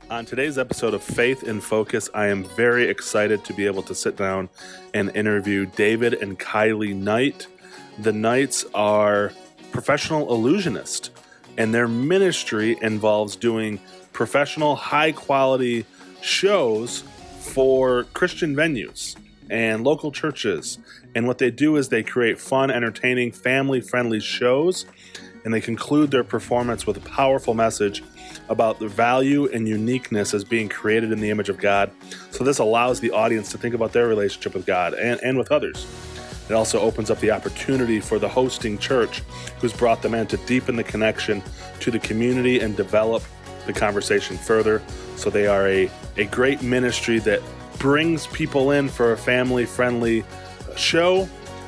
On today's episode of Faith in Focus, I am very excited to be able to sit down and interview David and Kylie Knight. The Knights are professional illusionists, and their ministry involves doing professional, high-quality shows for Christian venues and local churches. And what they do is they create fun, entertaining, family-friendly shows, and they conclude their performance with a powerful message about the value and uniqueness as being created in the image of God. So this allows the audience to think about their relationship with God and with others. It also opens up the opportunity for the hosting church who's brought them in to deepen the connection to the community and develop the conversation further. So they are a great ministry that brings people in for a family-friendly show,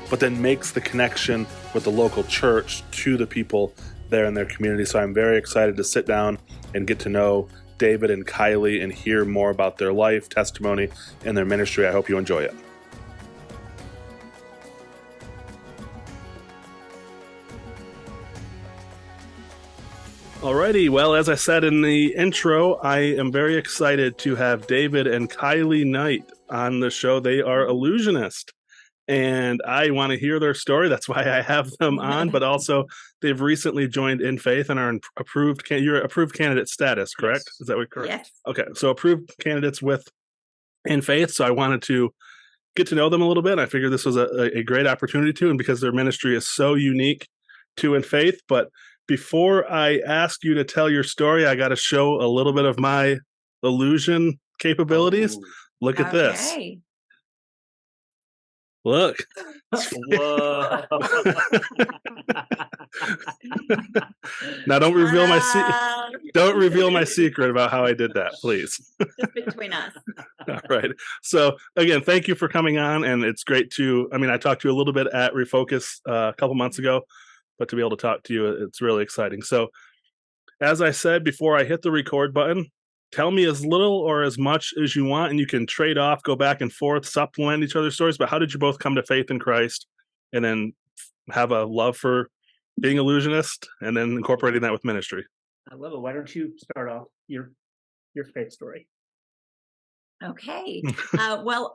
but then makes the connection with the local church to the people there in their community. So I'm very excited to sit down and get to know David and Kylie and hear more about their life, testimony, and their ministry. I hope you enjoy it. Alrighty, well, as I said in the intro, I am very excited to have David and Kylie Knight on the show. They are Illusionists, and I want to hear their story. That's why I have them on, but also they've recently joined InFaith and are you're approved candidate status, correct? Yes. Is that what correct? Yes. Okay, so approved candidates with InFaith, so I wanted to get to know them a little bit. I figured this was a great opportunity to, and because their ministry is so unique to InFaith. But before I ask you to tell your story, I got to show a little bit of my illusion capabilities. Ooh. Look at this. Look. Whoa. Now don't reveal my secret about how I did that, please. Just between us. All right. So again, thank you for coming on, and it's great I talked to you a little bit at Refocus a couple months ago, but to be able to talk to you, it's really exciting. So as I said before I hit the record button, tell me as little or as much as you want, and you can trade off, go back and forth, supplement each other's stories. But how did you both come to faith in Christ and then have a love for being illusionist and then incorporating that with ministry? I love it. Why don't you start off your faith story? Okay. Well,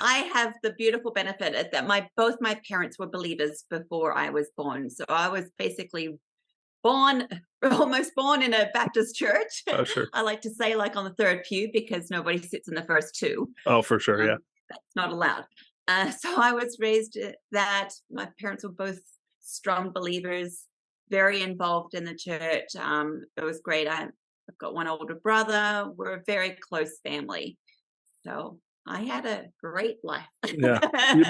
I have the beautiful benefit that both my parents were believers before I was born. So I was basically almost born in a Baptist church. Oh, sure. I like to say like on the third pew because nobody sits in the first two. Oh, for sure. Yeah. That's not allowed. So I was raised that my parents were both strong believers, very involved in the church. It was great. I've got one older brother. We're a very close family. So I had a great life. Yeah.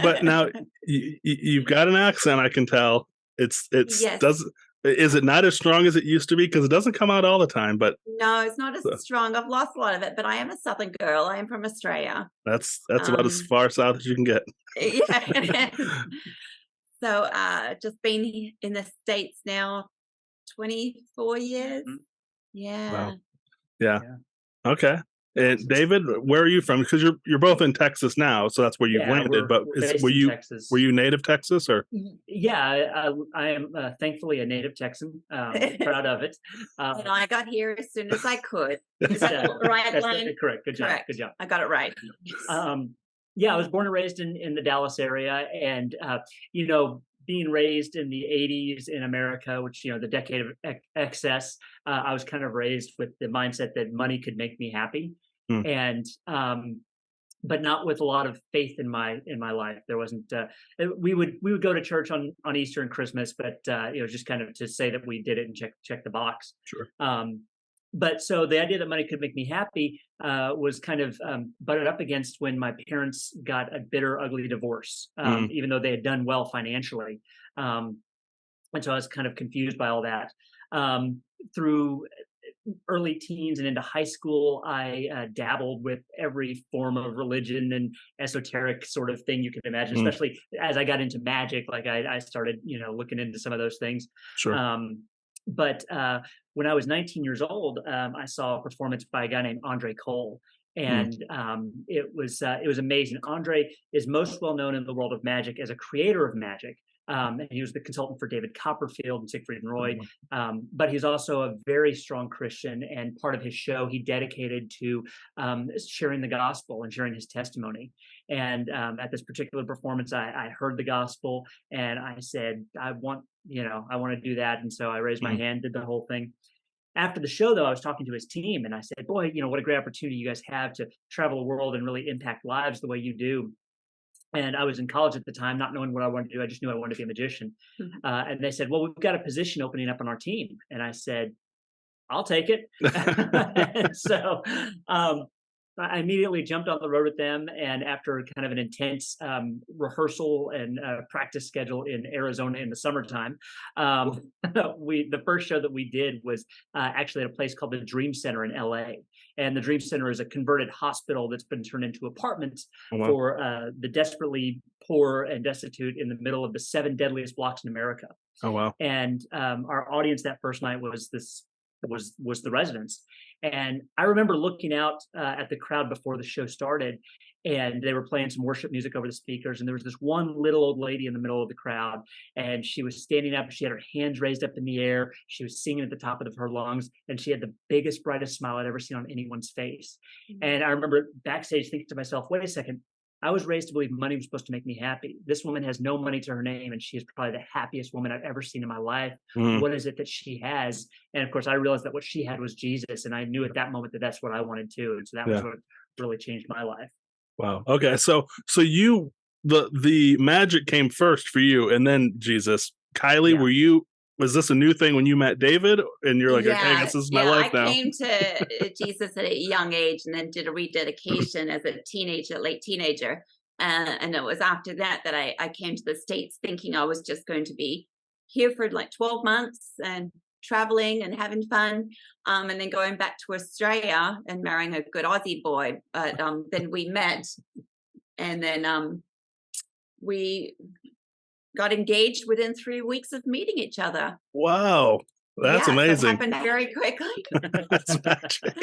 But now you've got an accent, I can tell. Yes. Is it not as strong as it used to be? Because it doesn't come out all the time, but no, it's not as strong. I've lost a lot of it, but I am a Southern girl. I am from Australia. That's about as far south as you can get. Yeah, it is. So just been in the States now 24 years. Mm-hmm. Yeah. Wow. Yeah. Okay. And David, where are you from? Because you're both in Texas now, so that's where you've landed. But were you native Texas or? Yeah, I am thankfully a native Texan. Proud of it. And I got here as soon as I could. Is that the right line? Correct. Good job. Correct. Good job. I got it right. Yeah, I was born and raised in the Dallas area, and being raised in the 80s in America, which, the decade of excess, I was kind of raised with the mindset that money could make me happy. And, but not with a lot of faith in my life. There wasn't, we would go to church on Easter and Christmas, but, just kind of to say that we did it and check the box. Sure. But so the idea that money could make me happy was kind of butted up against when my parents got a bitter, ugly divorce, even though they had done well financially. And so I was kind of confused by all that. Through early teens and into high school, I dabbled with every form of religion and esoteric sort of thing you can imagine, especially as I got into magic. Like I started, looking into some of those things. Sure. But when I was 19 years old, I saw a performance by a guy named Andre Cole. And it was amazing. Andre is most well known in the world of magic as a creator of magic. And he was the consultant for David Copperfield and Siegfried and Roy. But he's also a very strong Christian, and part of his show he dedicated to sharing the gospel and sharing his testimony. And at this particular performance, I heard the gospel, and I said, I want to do that. And so I raised my hand, did the whole thing. After the show, though, I was talking to his team, and I said, boy, what a great opportunity you guys have to travel the world and really impact lives the way you do. And I was in college at the time, not knowing what I wanted to do. I just knew I wanted to be a magician. And they said, well, we've got a position opening up on our team. And I said, I'll take it. And so I immediately jumped on the road with them. And after kind of an intense rehearsal and practice schedule in Arizona in the summertime, the first show that we did was actually at a place called the Dream Center in LA. And the Dream Center is a converted hospital that's been turned into apartments for the desperately poor and destitute in the middle of the 7 deadliest blocks in America. Oh, wow. And our audience that first night was the residents. And I remember looking out at the crowd before the show started, and they were playing some worship music over the speakers. And there was this one little old lady in the middle of the crowd, and she was standing up. She had her hands raised up in the air. She was singing at the top of her lungs, and she had the biggest, brightest smile I'd ever seen on anyone's face. And I remember backstage thinking to myself, wait a second, I was raised to believe money was supposed to make me happy. This woman has no money to her name, and she is probably the happiest woman I've ever seen in my life. What is it that she has? And of course, I realized that what she had was Jesus, and I knew at that moment that that's what I wanted too. And so that was what really changed my life. Wow. Okay. So you, the magic came first for you, and then Jesus. Kylie, was this a new thing when you met David, and you're like, okay, I guess this is my life now? I came to Jesus at a young age, and then did a rededication as a late teenager. And it was after that I came to the States thinking I was just going to be here for like 12 months and traveling and having fun. And then going back to Australia and marrying a good Aussie boy. But then we met, and then we got engaged within 3 weeks of meeting each other. Wow. That's amazing. So it happened very quickly. That's magic.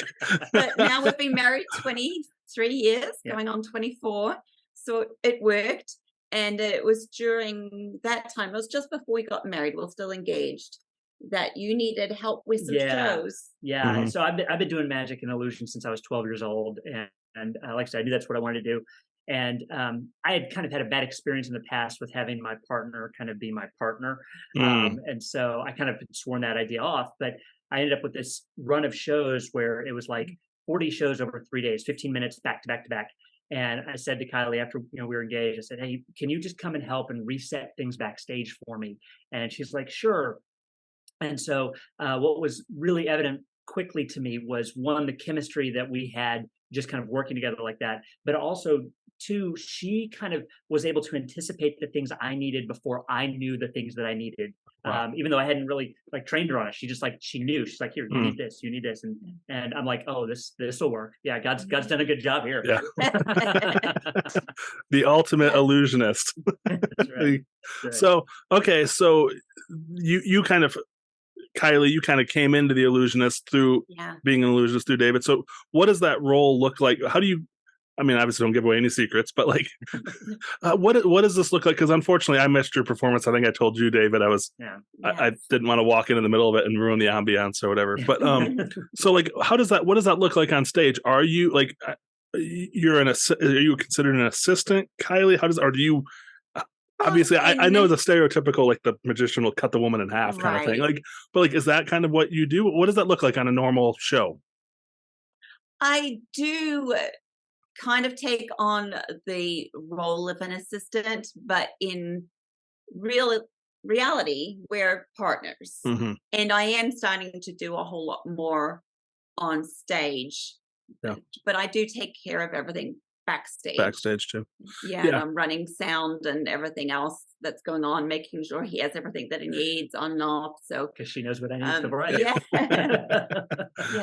But now we've been married 23 years, going on 24. So it worked. And it was during that time, it was just before we got married, we're still engaged, that you needed help with some shows. Yeah. So I've been doing magic and illusion since I was 12 years old. And like I said, I knew that's what I wanted to do. And I had kind of had a bad experience in the past with having my partner kind of be my partner. And so I kind of sworn that idea off. But I ended up with this run of shows where it was like 40 shows over 3 days, 15 minutes back to back to back. And I said to Kylie after we were engaged, I said, hey, can you just come and help and reset things backstage for me? And she's like, sure. And so what was really evident quickly to me was, one, the chemistry that we had just kind of working together like that, but also, two, she kind of was able to anticipate the things I needed before I knew the things that I needed. Wow. Even though I hadn't really trained her on it, she knew. She's like, here, you need this, and I'm like, oh, this will work. Yeah, God's done a good job here. Yeah. The ultimate illusionist. That's right. So you kind of, Kylie, you kind of came into the illusionist through being an illusionist through David. So what does that role look like? How do you, I mean, obviously don't give away any secrets, but what does this look like? Because unfortunately I missed your performance. I think I told you, David, I didn't want to walk in the middle of it and ruin the ambiance or whatever. But so what does that look like on stage? Are you are you considered an assistant, Kylie? Do you, obviously I know the stereotypical, the magician will cut the woman in half kind of thing. But is that kind of what you do? What does that look like on a normal show? I do kind of take on the role of an assistant, but in reality, we're partners. And I am starting to do a whole lot more on stage. But I do take care of everything backstage too. And I'm running sound and everything else that's going on, making sure he has everything that he needs on and off. So because she knows what I need to write.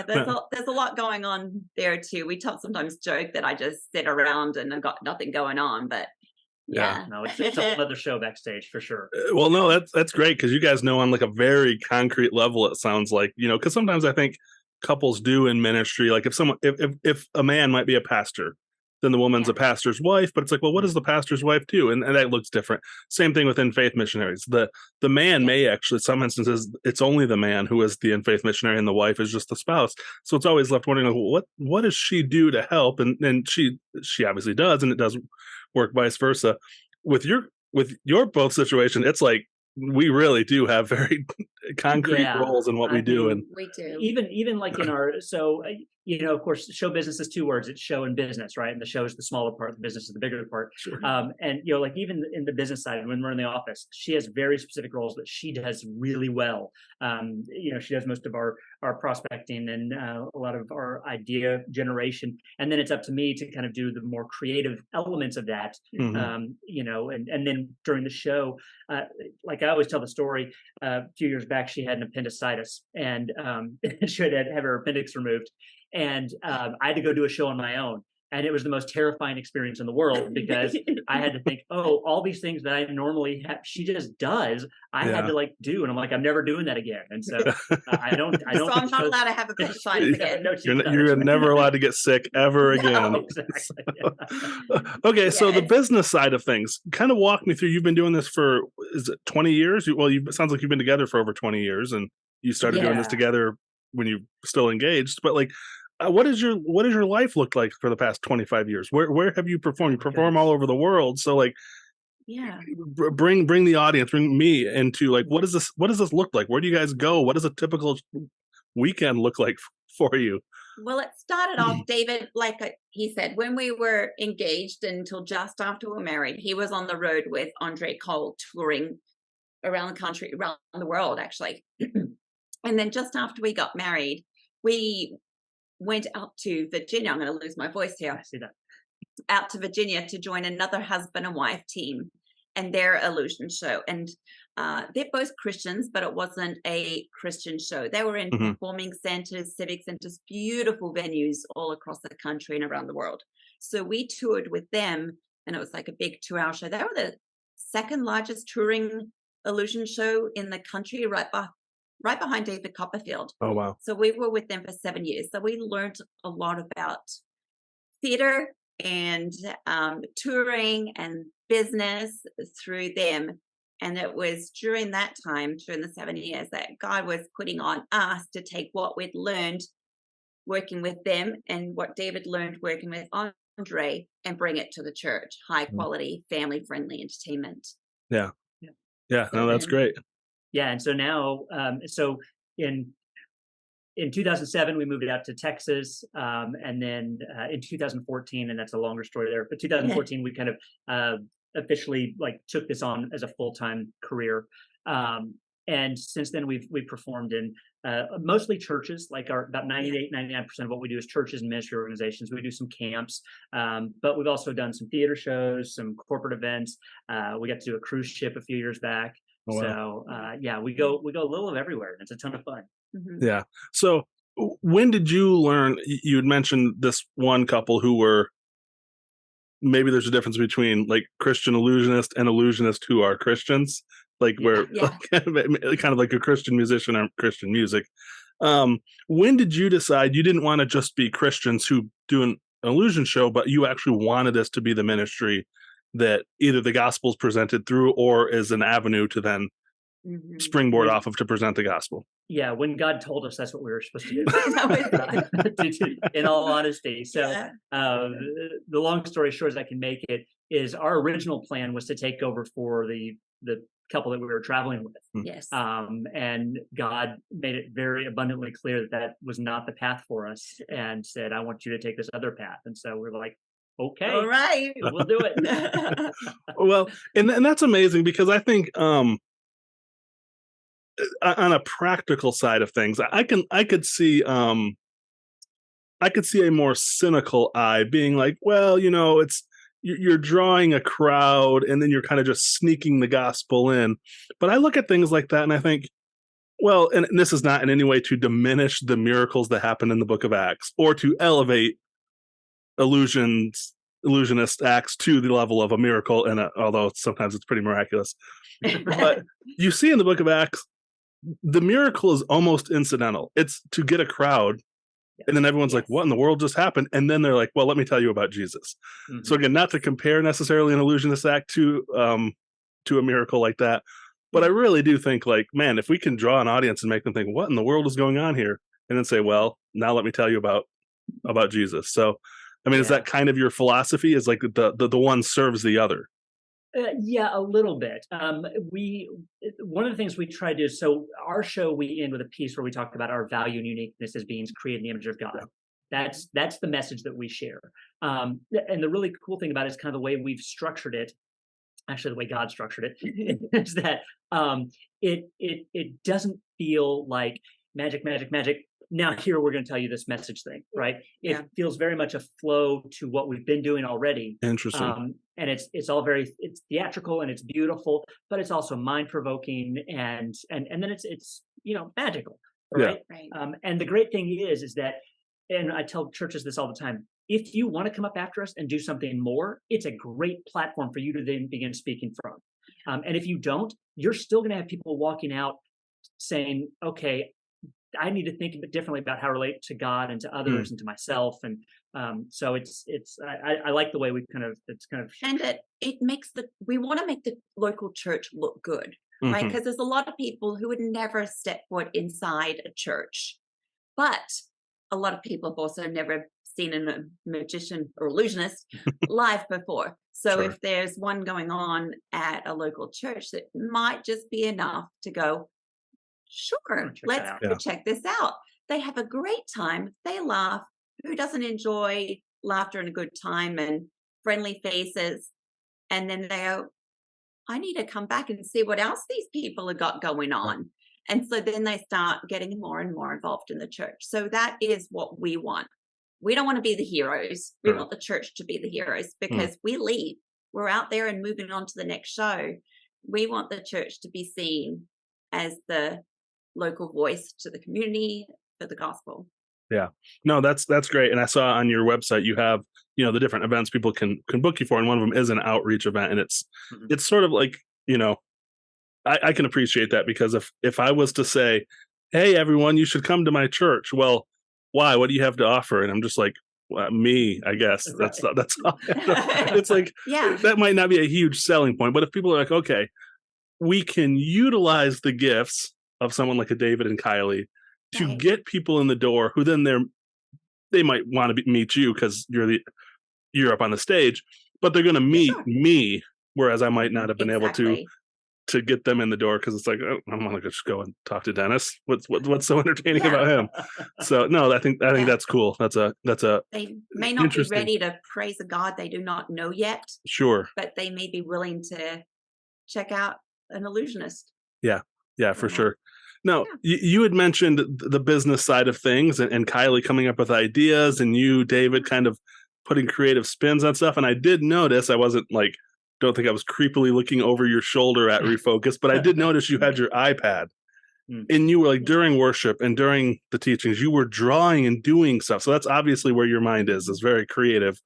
There's a lot going on there too. We sometimes joke that I just sit around and I've got nothing going on, but no, it's another show backstage for sure. Well, no, that's great, because you guys know on a very concrete level, it sounds like, because sometimes I think couples do in ministry, if a man might be a pastor then the woman's Yeah. a pastor's wife, but it's like, well, what does the pastor's wife do? And that looks different. Same thing with InFaith missionaries. The man may actually, some instances, it's only the man who is the InFaith missionary and the wife is just the spouse. So it's always left wondering, like, well, what does she do to help? And she obviously does, and it does work vice versa. With your both situation, it's like we really do have very concrete roles in what we do. And we do. Even like in our, so, of course, show business is two words. It's show and business, right? And the show is the smaller part, the business is the bigger part. Sure. And, like even in the business side, when we're in the office, she has very specific roles that she does really well. She does most of our prospecting and a lot of our idea generation. And then it's up to me to kind of do the more creative elements of that, and then during the show, like I always tell the story, a few years back, she had an appendicitis and she had to have her appendix removed. And I had to go do a show on my own. And it was the most terrifying experience in the world because I had to think, all these things that I normally have, she just does. I had to do, and I'm like, I'm never doing that again. And so I don't. So I'm not allowed to have appendicitis again. No, you're never allowed to get sick ever again. No, exactly. Okay, so the business side of things, kind of walk me through. You've been doing this for, is it 20 years? It sounds like you've been together for over 20 years, and you started doing this together when you were still engaged. But what does your life look like for the past 25 years? Where have you performed? You perform all over the world. So bring the audience, bring me into what does this look like? Where do you guys go? What does a typical weekend look like for you? Well, it started off, David, like he said, when we were engaged until just after we were married, he was on the road with Andre Cole touring around the country, around the world, actually. And then just after we got married, we went out to Virginia. I'm going to lose my voice here. I see that. Out to Virginia to join another husband and wife team and their Illusion show. And they're both Christians, but it wasn't a Christian show. They were in performing centers, civic centers, beautiful venues all across the country and around the world. So we toured with them, and it was like a big 2-hour show. They were the second largest touring Illusion show in the country, right behind David Copperfield. Oh, wow. So we were with them for 7 years. So we learned a lot about theater and touring and business through them. And it was during that time, during the 7 years, that God was putting on us to take what we'd learned working with them and what David learned working with Andre and bring it to the church. High quality, family friendly entertainment. Yeah. No, that's great. Yeah, and so now, in 2007 we moved out to Texas, and then in 2014, and that's a longer story there. But 2014 we kind of officially took this on as a full-time career, and since then we've performed in mostly churches. About 99% of what we do is churches and ministry organizations. We do some camps, but we've also done some theater shows, some corporate events. We got to do a cruise ship a few years back. Oh, wow. So we go a little of everywhere. It's a ton of fun. Mm-hmm. Yeah. So when did you learn? You had mentioned this one couple who were, maybe there's a difference between Christian illusionist and illusionist who are Christians, kind of like a Christian musician or Christian music. When did you decide you didn't want to just be Christians who do an illusion show, but you actually wanted this to be the ministry that either the gospel is presented through or is an avenue to then springboard off of to present the gospel? Yeah, when God told us that's what we were supposed to do, in all honesty. So the long story short as I can make it is our original plan was to take over for the couple that we were traveling with. Yes. And God made it very abundantly clear that was not the path for us and said, I want you to take this other path. And so we're like, okay, all right, we'll do it. Well, and that's amazing because I think on a practical side of things, I could see a more cynical eye being like, well, it's you're drawing a crowd and then you're kind of just sneaking the gospel in. But I look at things like that and I think, well, and this is not in any way to diminish the miracles that happen in the book of Acts or to elevate illusionist acts to the level of a miracle, and although sometimes it's pretty miraculous. But you see in the book of Acts, the miracle is almost incidental. It's to get a crowd And then everyone's like, Yes. what in the world just happened? And then they're like, well, let me tell you about Jesus. Mhm. So again, not to compare necessarily an illusionist act to a miracle like that, but I really do think, like, man, if we can draw an audience and make them think, what in the world is going on here? And then say, well, now let me tell you about Jesus. So, I mean, is Yeah. that kind of your philosophy? Is like the one serves the other? Yeah, a little bit. One of the things we try to do, so our show, we end with a piece where we talk about our value and uniqueness as beings created in the image of God. Yeah. That's the message that we share. And the really cool thing about it is kind of the way we've structured it. Actually, the way God structured it is that it doesn't feel like magic. Now here we're going to tell you this message thing, right? Yeah. It feels very much a flow to what we've been doing already. Interesting. And it's all it's theatrical and it's beautiful, but it's also mind provoking and then it's magical, right? Right. And the great thing is that, and I tell churches this all the time, if you want to come up after us and do something more, it's a great platform for you to then begin speaking from. And if you don't, you're still going to have people walking out saying, okay, I need to think a bit differently about how to relate to God and to others and to myself. And so I like the way we and it makes we want to make the local church look good, right? Because there's a lot of people who would never step foot inside a church, but a lot of people have also never seen a magician or illusionist live before. So Sure. if there's one going on at a local church, that might just be enough to go, sure, let's go check this out. They have a great time. They laugh. Who doesn't enjoy laughter and a good time and friendly faces? And then they go, I need to come back and see what else these people have got going on. And so then they start getting more and more involved in the church. So that is what we want. We don't want to be the heroes. We want the church to be the heroes, because we leave. We're out there and moving on to the next show. We want the church to be seen as the local voice to the community for the gospel. Yeah, no, that's great. And I saw on your website you have, the different events people can book you for, and one of them is an outreach event, and it's sort of like, I can appreciate that, because if I was to say, hey everyone, you should come to my church, well, why? What do you have to offer? And I'm just like, well, me, I guess. That's all. It's like, that might not be a huge selling point, but if people are like, okay, we can utilize the gifts of someone like a David and Kylie to get people in the door, who then they might want to meet you because you're up on the stage, but they're going to meet me, whereas I might not have been able to get them in the door, because it's like, oh, I'm gonna just go and talk to Dennis. What's so entertaining about him? So no, I think that's cool. That's a they may not be ready to praise a God they do not know yet. Sure, but they may be willing to check out an illusionist. Yeah, for sure. No, you had mentioned the business side of things, and Kylie coming up with ideas, and you, David, kind of putting creative spins on stuff. And I did notice, I wasn't like, don't think I was creepily looking over your shoulder at Refocus, but I did notice you had your iPad, and you were like, during worship and during the teachings, you were drawing and doing stuff. So that's obviously where your mind is very creative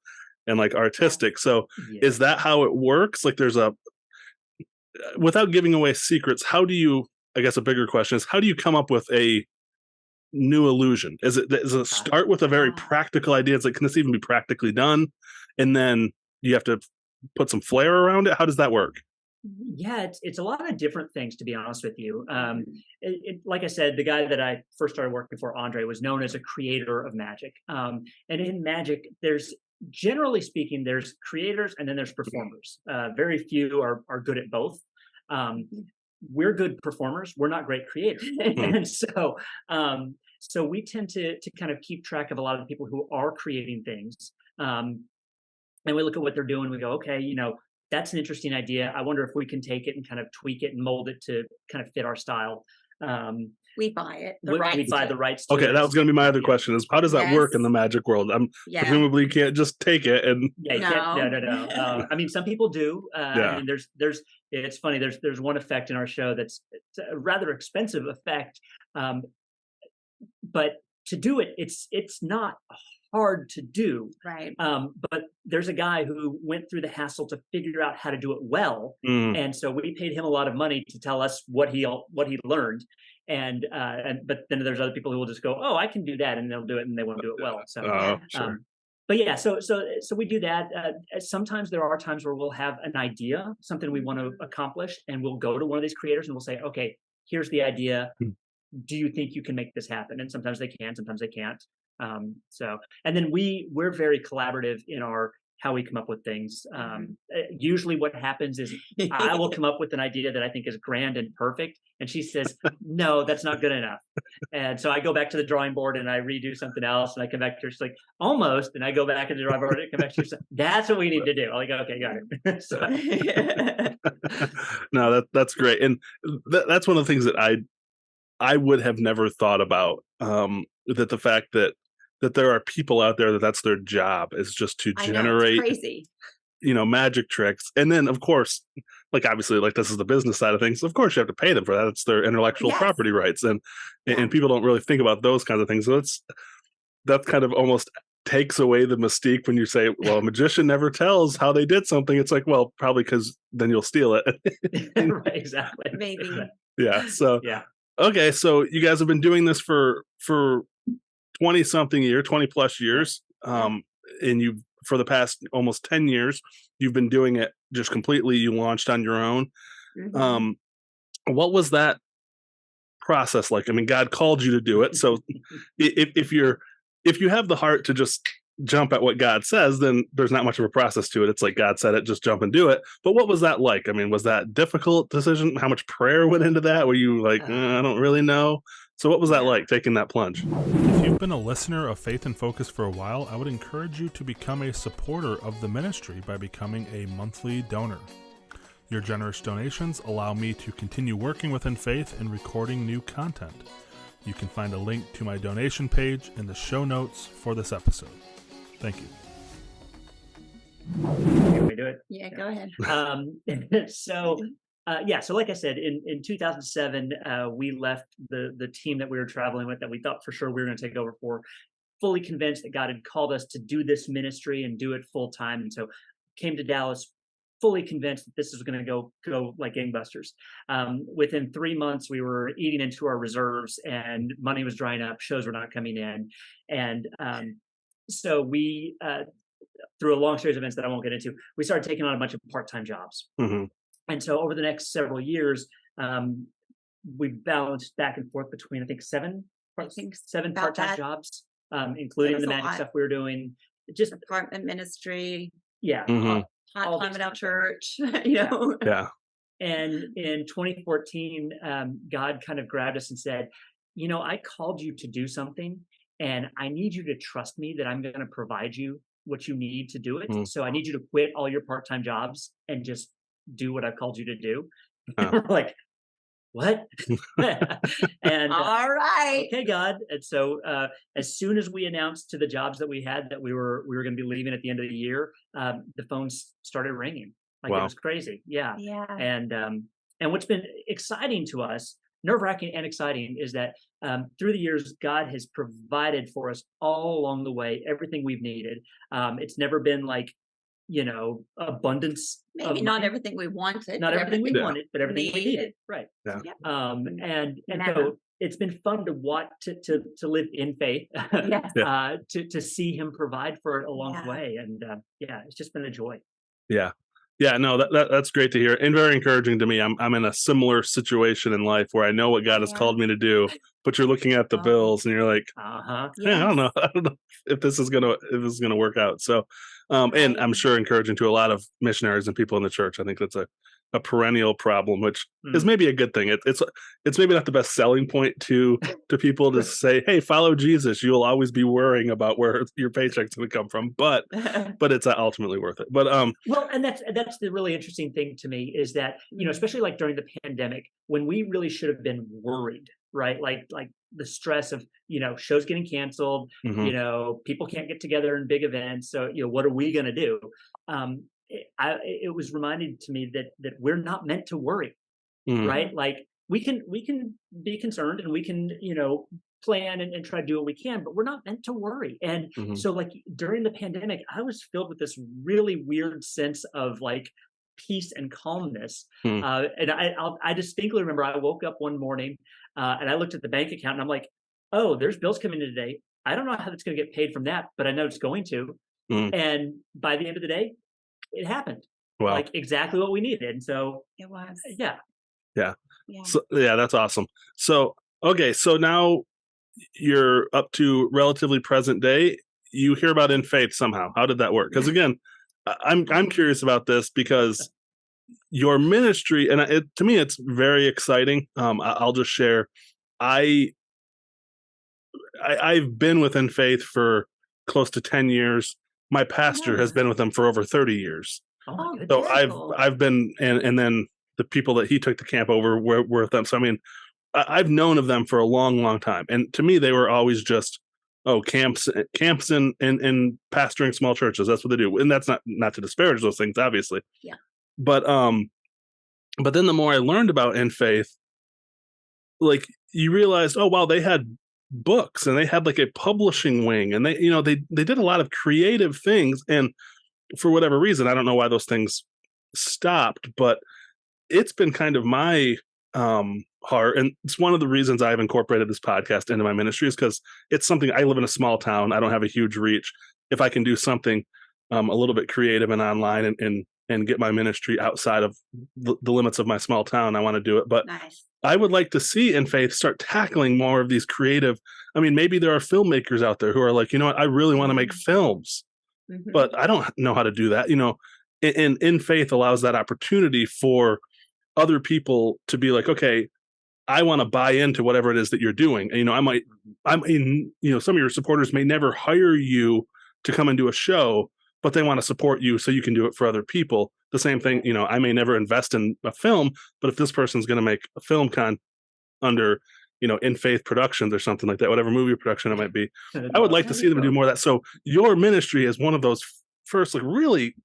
and like artistic. So is that how it works? Like, there's without giving away secrets, how do you, I guess a bigger question is, how do you come up with a new illusion? Does it start with a very practical idea? It's like, can this even be practically done? And then you have to put some flair around it. How does that work? Yeah, it's a lot of different things, to be honest with you. Like I said, the guy that I first started working for, Andre, was known as a creator of magic. And in magic, generally speaking, there's creators and then there's performers. Very few are good at both. We're good performers. We're not great creators. And so we tend to kind of keep track of a lot of the people who are creating things. And we look at what they're doing. We go, okay, that's an interesting idea. I wonder if we can take it and kind of tweak it and mold it to kind of fit our style. We buy it. We buy the rights. Okay, that was going to be my other question: is how does that work in the magic world? Presumably you can't just take it and. No. I mean, some people do. I mean, there's. It's funny. There's one effect in our show that's a rather expensive effect, but to do it, it's not hard to do. Right. But there's a guy who went through the hassle to figure out how to do it well, and so we paid him a lot of money to tell us what he learned. But then there's other people who will just go, oh, I can do that, and they'll do it, and they won't do it well. So, Sure. but yeah, so we do that. Sometimes there are times where we'll have an idea, something we want to accomplish, and we'll go to one of these creators and we'll say, okay, here's the idea. Do you think you can make this happen? And sometimes they can, sometimes they can't. And then we're very collaborative in how we come up with things. Usually what happens is I will come up with an idea that I think is grand and perfect, and she says, no, that's not good enough. And so I go back to the drawing board and I redo something else, and I come back to her, she's like, almost, and I go back to the drawing board and come back to her, that's what we need to do. I'm like, okay, got it. No, that's great. And that's one of the things that I would have never thought about, that the fact that there are people out there that's their job is just to generate, crazy, magic tricks. And then of course, like obviously, like this is the business side of things. Of course you have to pay them for that. It's their intellectual property rights. And people don't really think about those kinds of things. So that kind of almost takes away the mystique when you say, well, a magician never tells how they did something. It's like, well, probably because then you'll steal it. Right, exactly. Maybe. Yeah. So, yeah. Okay. So you guys have been doing this for 20 plus years. And for the past almost 10 years, you've been doing it just completely. You launched on your own. What was that process like? I mean, God called you to do it. So if you have the heart to just jump at what God says, then there's not much of a process to it. It's like God said it, just jump and do it. But what was that like? I mean, was that a difficult decision? How much prayer went into that? Were you like, I don't really know? So what was that like, taking that plunge? If you've been a listener of Faith in Focus for a while, I would encourage you to become a supporter of the ministry by becoming a monthly donor. Your generous donations allow me to continue working within Faith and recording new content. You can find a link to my donation page in the show notes for this episode. Thank you. Can we do it? Yeah, go ahead. So like I said, in 2007, we left the team that we were traveling with, that we thought for sure we were going to take over for, fully convinced that God had called us to do this ministry and do it full time. And so came to Dallas, fully convinced that this is going to go like gangbusters. Within 3 months, we were eating into our reserves and money was drying up, shows were not coming in. And so we, through a long series of events that I won't get into, we started taking on a bunch of part-time jobs. And so over the next several years, we balanced back and forth between, I think, seven part-time jobs, including the magic stuff we were doing. Just apartment ministry. Yeah. Hot time at our church, Yeah. And in 2014, God kind of grabbed us and said, I called you to do something, and I need you to trust me that I'm going to provide you what you need to do it. So I need you to quit all your part-time jobs and just do what I've called you to do. We're like, what? And all right, okay, God. And so as soon as we announced to the jobs that we had that we were going to be leaving at the end of the year, the phones started ringing. Like, It was crazy. Yeah. And what's been exciting to us, nerve-wracking and exciting, is that through the years, God has provided for us all along the way everything we've needed. It's never been like, abundance. Maybe not everything we wanted. Not everything we wanted, but everything we needed. Right. Yeah. And so it's been fun to watch to live in faith, to see Him provide for it along the way, and it's just been a joy. Yeah. Yeah, no, that's great to hear, and very encouraging to me. I'm in a similar situation in life where I know what God has called me to do, but you're looking at the bills and you're like, I don't know if this is gonna work out. So, and I'm sure encouraging to a lot of missionaries and people in the church. I think that's a perennial problem, which is maybe a good thing. It's maybe not the best selling point to people to say, hey, follow Jesus. You'll always be worrying about where your paycheck's going to come from, but it's ultimately worth it. But well, and that's the really interesting thing to me, is that, especially like during the pandemic, when we really should have been worried, right? Like the stress of, shows getting canceled, people can't get together in big events. So, what are we going to do? It was reminded to me that we're not meant to worry, right? Like we can be concerned and we can, plan and try to do what we can, but we're not meant to worry. And so like during the pandemic, I was filled with this really weird sense of like peace and calmness. And I distinctly remember I woke up one morning And I looked at the bank account and I'm like, oh, there's bills coming in today. I don't know how that's going to get paid from that, but I know it's going to. And by the end of the day, it happened. Wow. Like exactly what we needed. And so It was. yeah. So, that's awesome. So, okay. So now you're up to relatively present day. You hear about InFaith somehow. How did that work? Because again, I'm curious about this because your ministry, and to me, it's very exciting. I'll just share. I've been with InFaith for close to 10 years. My pastor has been with them for over 30 years. Oh, So I've been, and then the people that he took the camp over were with them. So I mean, I've known of them for a long, long time. And to me, they were always just, camps and pastoring small churches. That's what they do. And that's not to disparage those things, obviously. Yeah. But then the more I learned about InFaith, like you realized, oh wow, they had books and they had like a publishing wing, and they did a lot of creative things. And for whatever reason, I don't know why those things stopped, but it's been kind of my heart, and it's one of the reasons I've incorporated this podcast into my ministry, is because it's something. I live in a small town. I don't have a huge reach. If I can do something a little bit creative and online and get my ministry outside of the limits of my small town, I want to do it. But nice. I would like to see InFaith start tackling more of these creative. I mean, maybe there are filmmakers out there who are like, you know what, I really want to make films, but I don't know how to do that. And InFaith allows that opportunity for other people to be like, okay, I want to buy into whatever it is that you're doing. And, some of your supporters may never hire you to come and do a show, but they want to support you so you can do it for other people. The same thing, I may never invest in a film, but if this person's going to make a film under, InFaith Productions or something like that, whatever movie production it might be, I would like to see them do more of that. So your ministry is one of those first, like really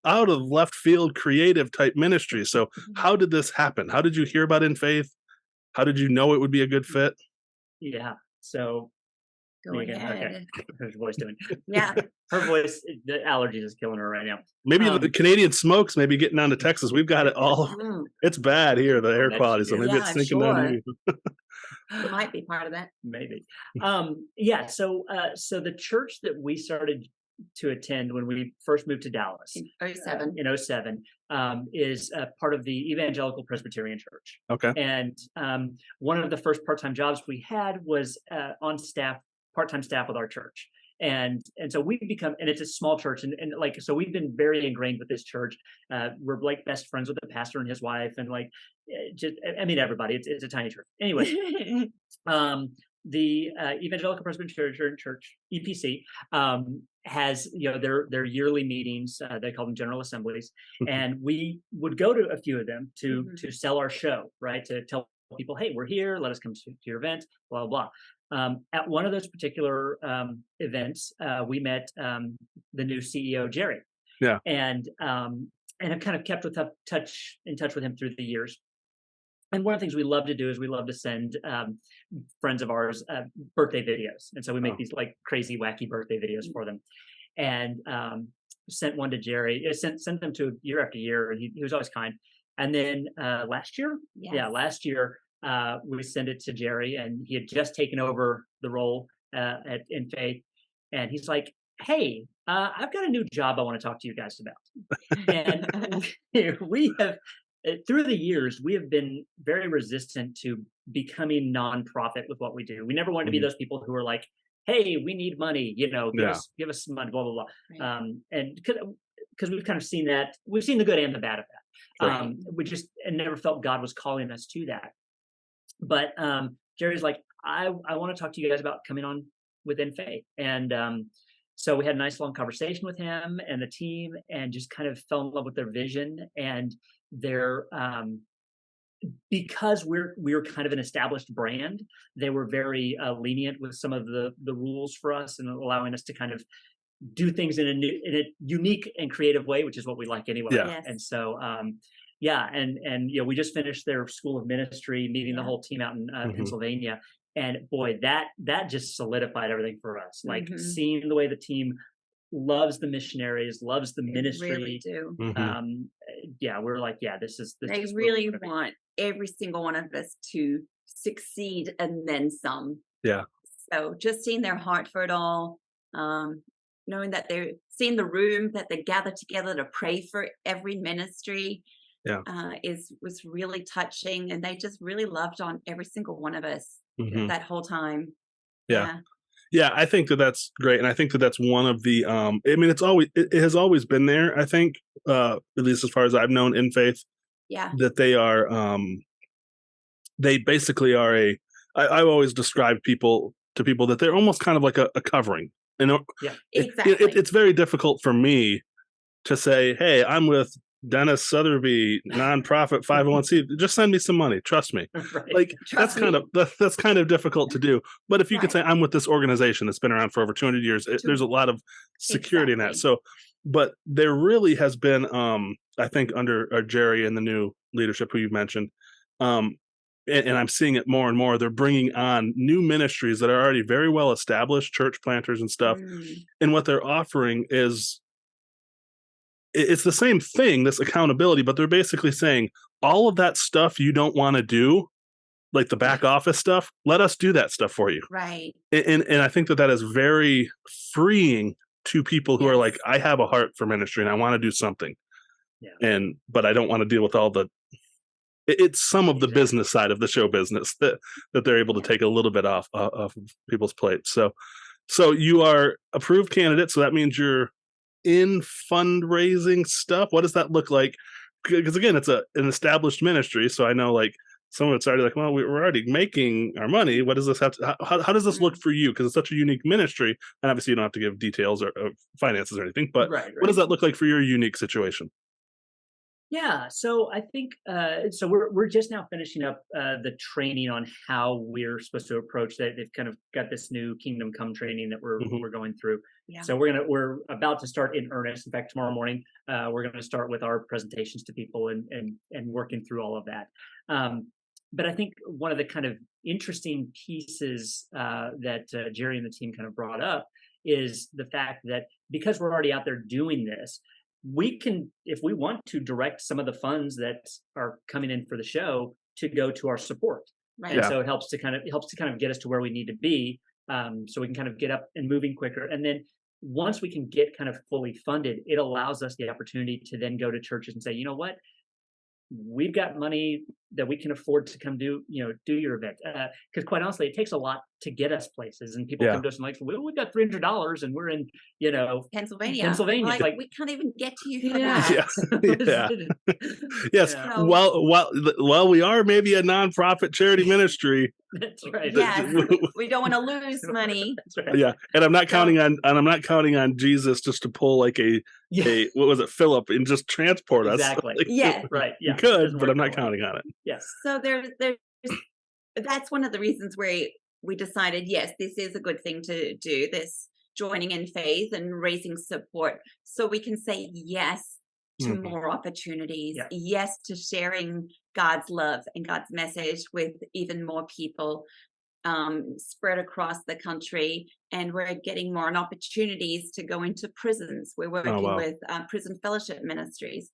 out of left field creative type ministries. So how did this happen? How did you hear about InFaith? How did you know it would be a good fit? Yeah. So go ahead. Okay. How's your voice doing? Yeah. Her voice, the allergies is killing her right now. Maybe the Canadian smokes, maybe getting down to Texas. We've got it all. It's bad here, the air quality. So maybe it's sinking down to you. It might be part of that. Maybe. So the church that we started to attend when we first moved to Dallas in 07. Is part of the Evangelical Presbyterian Church. Okay. And one of the first part-time jobs we had was on staff, part-time staff with our church. And so we've become, and it's a small church, and so we've been very ingrained with this church. We're like best friends with the pastor and his wife, and everybody. It's a tiny church. Anyway, the Evangelical Presbyterian Church (EPC) has their yearly meetings. They call them General Assemblies, and we would go to a few of them to sell our show, right? To tell people, hey, we're here. Let us come to your event. Blah blah blah. At one of those particular events, we met the new CEO, Jerry. Yeah. And I've kind of kept in touch with him through the years. And one of the things we love to do is we love to send friends of ours birthday videos. And so we make these like crazy, wacky birthday videos for them. And sent one to Jerry, sent them to year after year. And he was always kind. And then last year, we sent it to Jerry, and he had just taken over the role at InFaith. And he's like, hey, I've got a new job I want to talk to you guys about. And we have, through the years, we have been very resistant to becoming nonprofit with what we do. We never wanted to be those people who are like, hey, we need money, give us some money, blah, blah, blah. Right. And because we've kind of seen that, we've seen the good and the bad of that. Right. We just never felt God was calling us to that. But Jerry's like, I want to talk to you guys about coming on with InFaith. And so we had a nice long conversation with him and the team, and just kind of fell in love with their vision and their because we're kind of an established brand. They were very lenient with some of the rules for us, and allowing us to kind of do things in a unique and creative way, which is what we like anyway. Yeah. Yes. And so and we just finished their school of ministry, meeting the whole team out in Pennsylvania. And boy, that just solidified everything for us. Like seeing the way the team loves the missionaries, loves the ministry. Really do. We're like, this is. They really want every single one of us to succeed and then some. Yeah. So just seeing their heart for it all, knowing that they're seeing the room that they gather together to pray for every ministry, Yeah. was really touching, and they just really loved on every single one of us Mhm. that whole time. Yeah. Yeah, I think that that's great, and I think that that's one of the. I mean, it has always been there. I think, at least as far as I've known, InFaith, Yeah. that they are. They basically are a. I've always described people that they're almost kind of like a covering. You know, Yeah. Exactly. it's very difficult for me to say, "Hey, I'm with Dennis Sotheby, nonprofit 501c. Just send me some money. Trust me." Right. Like Trust me. that's kind of difficult to do. But if you could Right. say, "I'm with this organization that's been around for over 200 years," there's a lot of security in that. Exactly. So, but there really has been, I think, under Jerry and the new leadership who you've mentioned, and I'm seeing it more and more. They're bringing on new ministries that are already very well established, church planters and stuff, and what they're offering is it's the same thing, this accountability, but they're basically saying all of that stuff you don't want to do, like the back office stuff, let us do that stuff for you. Right. And I think that is very freeing to people who are like, Yes. I have a heart for ministry and I want to do something. Yeah. But I don't want to deal with all the it's some of the Exactly. business side of the show business that they're able to take a little bit off of people's plates. So you are approved candidate, so that means you're in fundraising stuff. What does that look like? Because again, it's an established ministry, so I know like some of it's already like, well, we're already making our money. What does this have to? How does this look for you? Because it's such a unique ministry, and obviously you don't have to give details or finances or anything. But Right. what does that look like for your unique situation? Yeah, so I think so. We're just now finishing up the training on how we're supposed to approach that. They've kind of got this new Kingdom Come training that we're going through. Yeah. So we're about to start in earnest. In fact, tomorrow morning we're going to start with our presentations to people and working through all of that. But I think one of the kind of interesting pieces that Jerry and the team kind of brought up is the fact that because we're already out there doing this, we can, if we want to, direct some of the funds that are coming in for the show to go to our support. Right. And so it helps to kind of get us to where we need to be, so we can kind of get up and moving quicker. And then once we can get kind of fully funded, it allows us the opportunity to then go to churches and say, you know what, we've got money that we can afford to come do your event. Because quite honestly, it takes a lot to get us places, and people come to us and like, well, we've got $300 and we're in, Pennsylvania. Like, we can't even get to you for that. Yes. So, Well, we are maybe a nonprofit charity ministry. That's right. Yes, we don't want to lose money. That's right. Yeah, and I'm not counting on Jesus just to pull like a what was it, Philip, and just transport us. Exactly. Like, Yes. Right. Yeah. You could, but I'm not counting on it. Yes. So there's that's one of the reasons where we decided, yes, this is a good thing to do, this joining in faith and raising support, so we can say yes to more opportunities, yes to sharing God's love and God's message with even more people spread across the country. And we're getting more opportunities to go into prisons. We're working with prison fellowship ministries,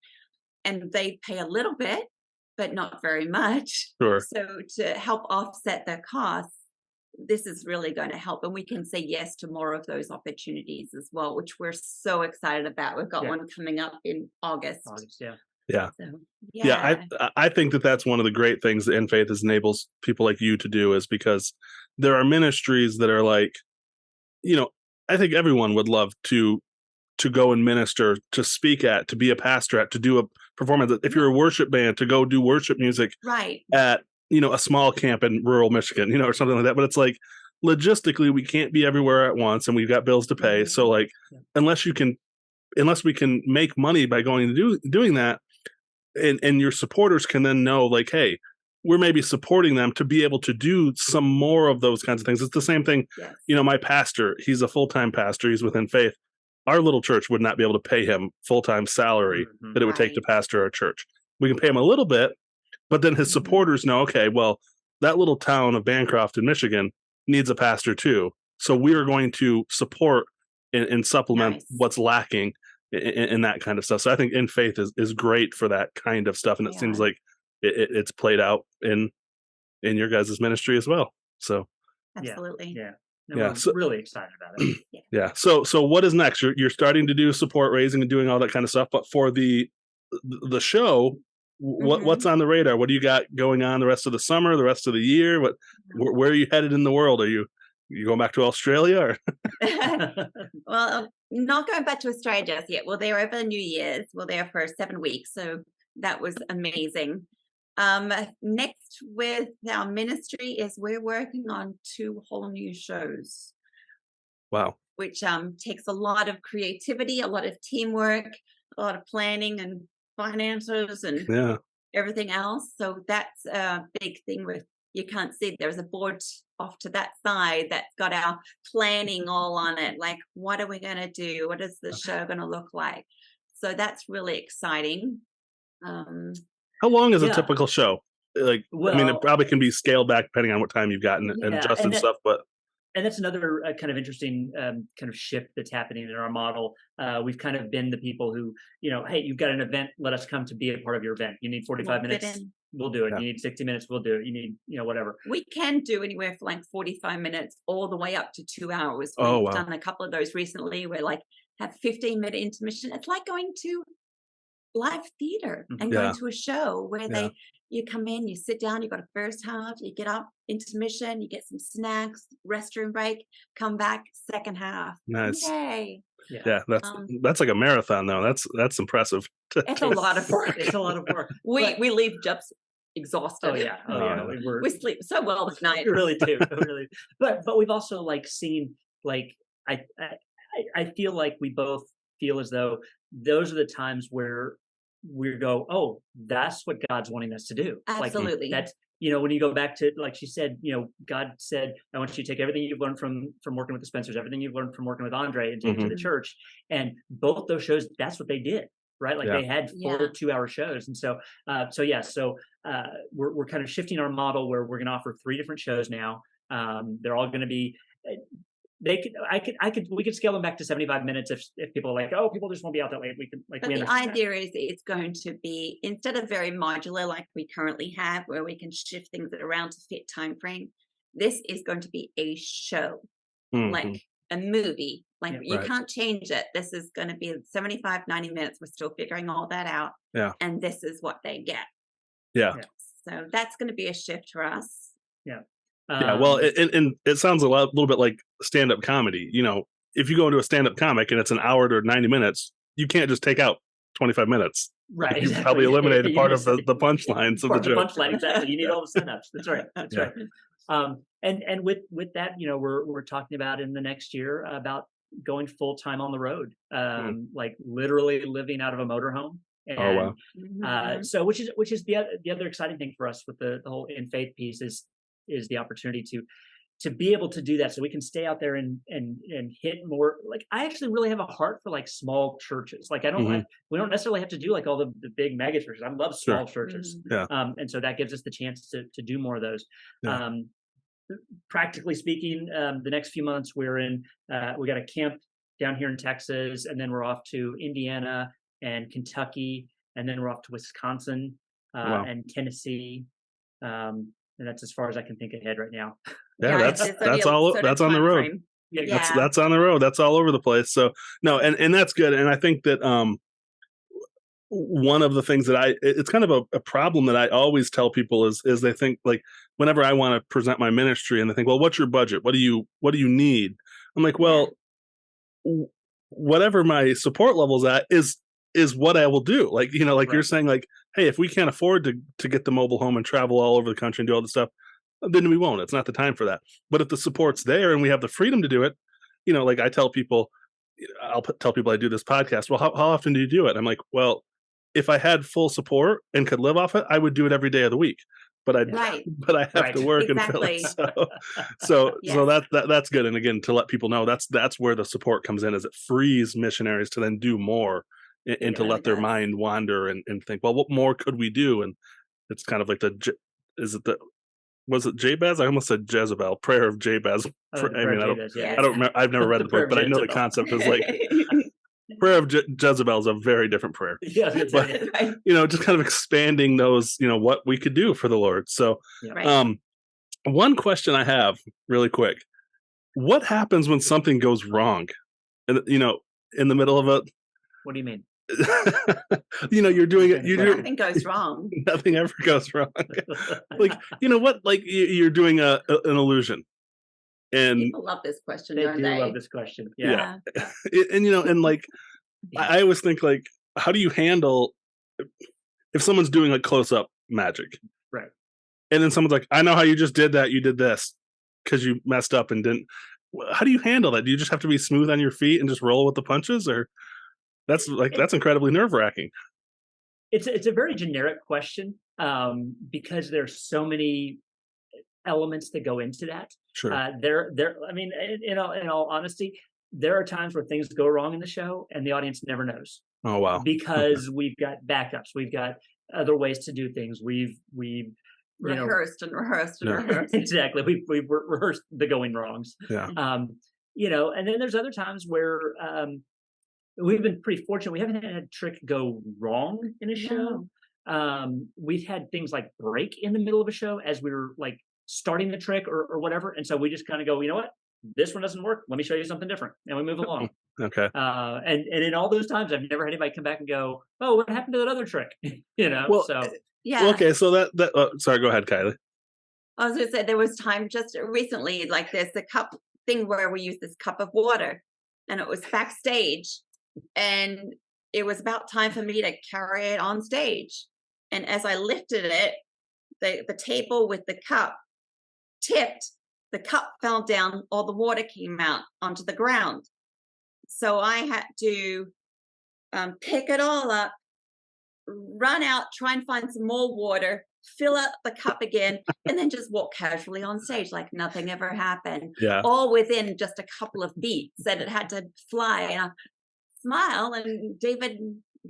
and they pay a little bit, but not very much. Sure. So to help offset their costs, this is really going to help. And we can say yes to more of those opportunities as well, which we're so excited about. We've got one coming up in August. Yeah. So, I think that that's one of the great things that InFaith enables people like you to do, is because there are ministries that are like, I think everyone would love to go and minister, to speak at, to be a pastor at, to do a performance. If you're a worship band, to go do worship music at, a small camp in rural Michigan, or something like that. But it's like, logistically, we can't be everywhere at once, and we've got bills to pay. So like, unless we can make money by going to doing that, and your supporters can then know, like, hey, we're maybe supporting them to be able to do some more of those kinds of things. It's the same thing. My pastor, he's a full-time pastor. He's within faith. Our little church would not be able to pay him full-time salary that it would take to pastor our church. We can pay him a little bit, but then his supporters know, okay, well, that little town of Bancroft in Michigan needs a pastor too. So we are going to support and supplement what's lacking in that kind of stuff. So I think InFaith is great for that kind of stuff. And it seems like it's played out in in your guys' ministry as well. So Absolutely. Yeah. No, Yeah, we're so- really excited about it. yeah. So what is next? You're starting to do support raising and doing all that kind of stuff, but for the show, what's on the radar? What do you got going on the rest of the summer, the rest of the year? Where are you headed in the world? Are you going back to Australia? Or? Well, not going back to Australia just yet. Well, there over New Year's. Well, there for 7 weeks, so that was amazing. Next with our ministry is we're working on 2 whole new shows. Wow. Which takes a lot of creativity, a lot of teamwork, a lot of planning and finances and everything else. So that's a big thing with, you can't see, there's a board off to that side that's got our planning all on it. Like, what are we going to do? What is the show going to look like? So that's really exciting. How long is a typical show? Like, I mean, it probably can be scaled back depending on what time you've gotten and adjusted stuff, but. And that's another kind of interesting kind of shift that's happening in our model. We've kind of been the people who, hey, you've got an event, let us come to be a part of your event. You need 45 minutes, we'll do it. You need 60 minutes, we'll do it. You need, whatever. We can do anywhere from like 45 minutes all the way up to 2 hours. We've done a couple of those recently where like have 15-minute intermission. It's like going to live theater and going to a show where you come in, you sit down, you got a first half, you get up, intermission, you get some snacks, restroom break, come back, second half. Nice. Yay. Yeah, that's like a marathon though. That's impressive. It's a lot of work. It's a lot of work. We leave jobs exhausted. We sleep so well at night. We really do. Really. But we've also seen I feel like we both feel as though those are the times where we go, oh, that's what God's wanting us to do. Absolutely. That's, when you go back to, like she said, God said, I want you to take everything you've learned from working with the Spencers, everything you've learned from working with Andre and take it to the church. And both those shows, that's what they did, right? They had full 2-hour shows. And so we're kind of shifting our model where we're going to offer 3 different shows now. They're all going to be, we could scale them back to 75 minutes if people are like, oh, people just won't be out that late. We can But the idea is it's going to be, instead of very modular like we currently have, where we can shift things around to fit time frame, this is going to be a show, like a movie. Like you can't change it. This is going to be 75, 90 minutes. We're still figuring all that out. Yeah. And this is what they get. Yeah. So that's going to be a shift for us. Yeah. Yeah, well, and it sounds a little bit like stand-up comedy. If you go into a stand-up comic and it's an hour to 90 minutes, you can't just take out 25 minutes. Right. You probably eliminated part of the punchlines of the joke. Punchline, exactly. You need all the setups. That's right. That's right. And with that, we're talking about in the next year about going full time on the road, like literally living out of a motorhome. And, so which is the other exciting thing for us with the whole InFaith piece is the opportunity to be able to do that, so we can stay out there and hit more. Like, I actually really have a heart for small churches. Like, I don't we don't necessarily have to do all the big mega churches. I love small churches. And so that gives us the chance to do more of those. Practically speaking, the next few months we got a camp down here in Texas, and then we're off to Indiana and Kentucky, and then we're off to Wisconsin and Tennessee. And that's as far as I can think ahead right now. Yeah, that's all. That's on the road. That's on the road. That's all over the place. So no, and that's good. And I think that one of the things that it's kind of a problem that I always tell people is they think, like, whenever I want to present my ministry and they think, well, what's your budget? What do you need? I'm like, well, whatever my support level's at is what I will do. Like, you're saying, like, hey, if we can't afford to get the mobile home and travel all over the country and do all this stuff, then we won't. It's not the time for that. But if the support's there and we have the freedom to do it, like I tell people, I'll tell people I do this podcast. Well, how often do you do it? I'm like, well, if I had full support and could live off it, I would do it every day of the week. But I have to work and fill it. So that's good. And again, to let people know, that's where the support comes in, is it frees missionaries to then do more and to let their mind wander and think, well, what more could we do? And it's kind of like was it Jabez? I almost said Jezebel, prayer of Jabez. I don't remember. I've never read the book, but I know the concept is like prayer of Jezebel is a very different prayer. But just kind of expanding those, what we could do for the Lord. So, One question I have really quick. What happens when something goes wrong? And, in the middle of it, What do you mean? you're doing it. Nothing goes wrong. Nothing ever goes wrong. Like, what? Like you're doing an illusion. And People love this question, They don't do they? love this question. Yeah. and like, I always think like, how do you handle if someone's doing like close up magic? Right. And then someone's like, I know how you just did that. You did this because you messed up and didn't. How do you handle that? Do you just have to be smooth on your feet and just roll with the punches? Or that's incredibly nerve wracking. It's a very generic question because there's so many elements that go into that. Sure. I mean, in all honesty, there are times where things go wrong in the show and the audience never knows. Oh, wow. Because we've got backups. We've got other ways to do things. We've rehearsed and rehearsed and rehearsed. Exactly. We've rehearsed the going wrongs. Yeah. And then there's other times where we've been pretty fortunate. We haven't had a trick go wrong in a show. We've had things like break in the middle of a show as we were like starting the trick or whatever. And so we just kind of go, you know what? This one doesn't work. Let me show you something different. And we move along. Okay. And in all those times, I've never had anybody come back and go, oh, what happened to that other trick? Well, so. Yeah. Okay. So that sorry, go ahead, Kylie. I was going to say there was time just recently, like there's the cup thing where we use this cup of water and it was backstage and it was about time for me to carry it on stage. And as I lifted it, the table with the cup tipped, the cup fell down, all the water came out onto the ground. So I had to pick it all up, run out, try and find some more water, fill up the cup again, and then just walk casually on stage like nothing ever happened. Yeah. All within just a couple of beats, and it had to fly. And I smile, and David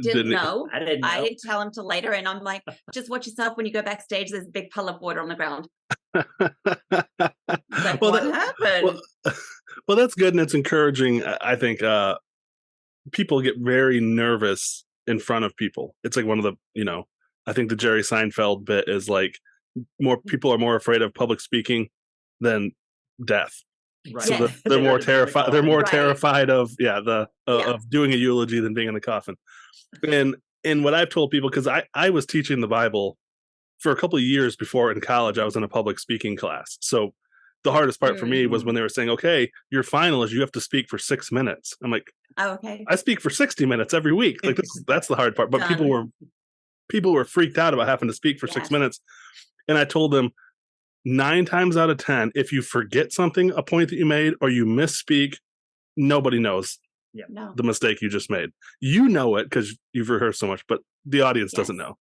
didn't know. I didn't know. I didn't tell him till later, and I'm like, just watch yourself when you go backstage. There's a big puddle of water on the ground. Like, what happened? Well, that's good, and it's encouraging. I think people get very nervous in front of people. It's like one of the, I think the Jerry Seinfeld bit is like more people are more afraid of public speaking than death. Right. So Yes. they're more terrified. They're more Right. terrified of of doing a eulogy than being in the coffin. And what I've told people, because I was teaching the Bible for a couple of years before in college, I was in a public speaking class. So the hardest part for me was when they were saying, okay, your final is you have to speak for 6 minutes. I'm like, Oh, okay. I speak for 60 minutes every week. Like that's the hard part. But people were freaked out about having to speak for 6 minutes. And I told them 9 times out of 10, if you forget something, a point that you made, or you misspeak, nobody knows the mistake you just made. You know it because you've rehearsed so much, but the audience doesn't know.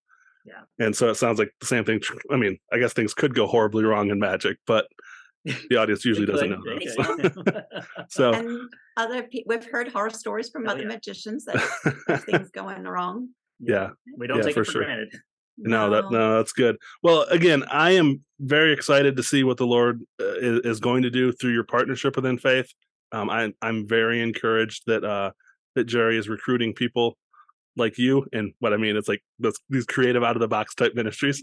Yeah. And so it sounds like the same thing. I mean, I guess things could go horribly wrong in magic, but the audience usually doesn't know that. So And other people, we've heard horror stories from other magicians that things going wrong. Yeah. We don't take it for granted. No, that's good. Well, again, I am very excited to see what the Lord is going to do through your partnership with InFaith. I'm very encouraged that Jerry is recruiting people like you, and what I mean, it's like these creative, out of the box type ministries.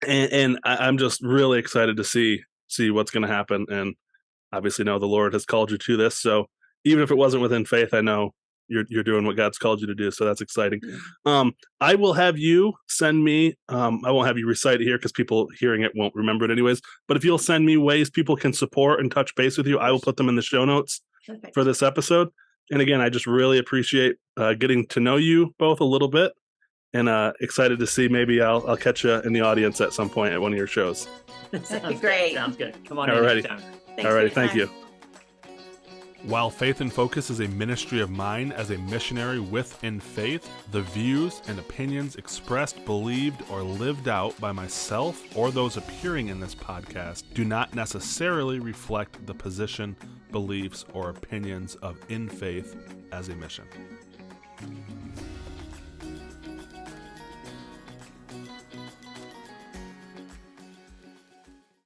And I'm just really excited to see what's going to happen. And obviously, now the Lord has called you to this. So even if it wasn't within faith, I know you're doing what God's called you to do. So that's exciting. I will have you send me, I won't have you recite it here because people hearing it won't remember it anyways. But if you'll send me ways people can support and touch base with you, I will put them in the show notes for this episode. And again, I just really appreciate getting to know you both a little bit, and excited to see maybe I'll catch you in the audience at some point at one of your shows. That'd be great. Sounds good. Come on. Alrighty. Alrighty. Thank you. While Faith in Focus is a ministry of mine as a missionary with InFaith, the views and opinions expressed, believed, or lived out by myself or those appearing in this podcast do not necessarily reflect the position, beliefs, or opinions of InFaith as a mission.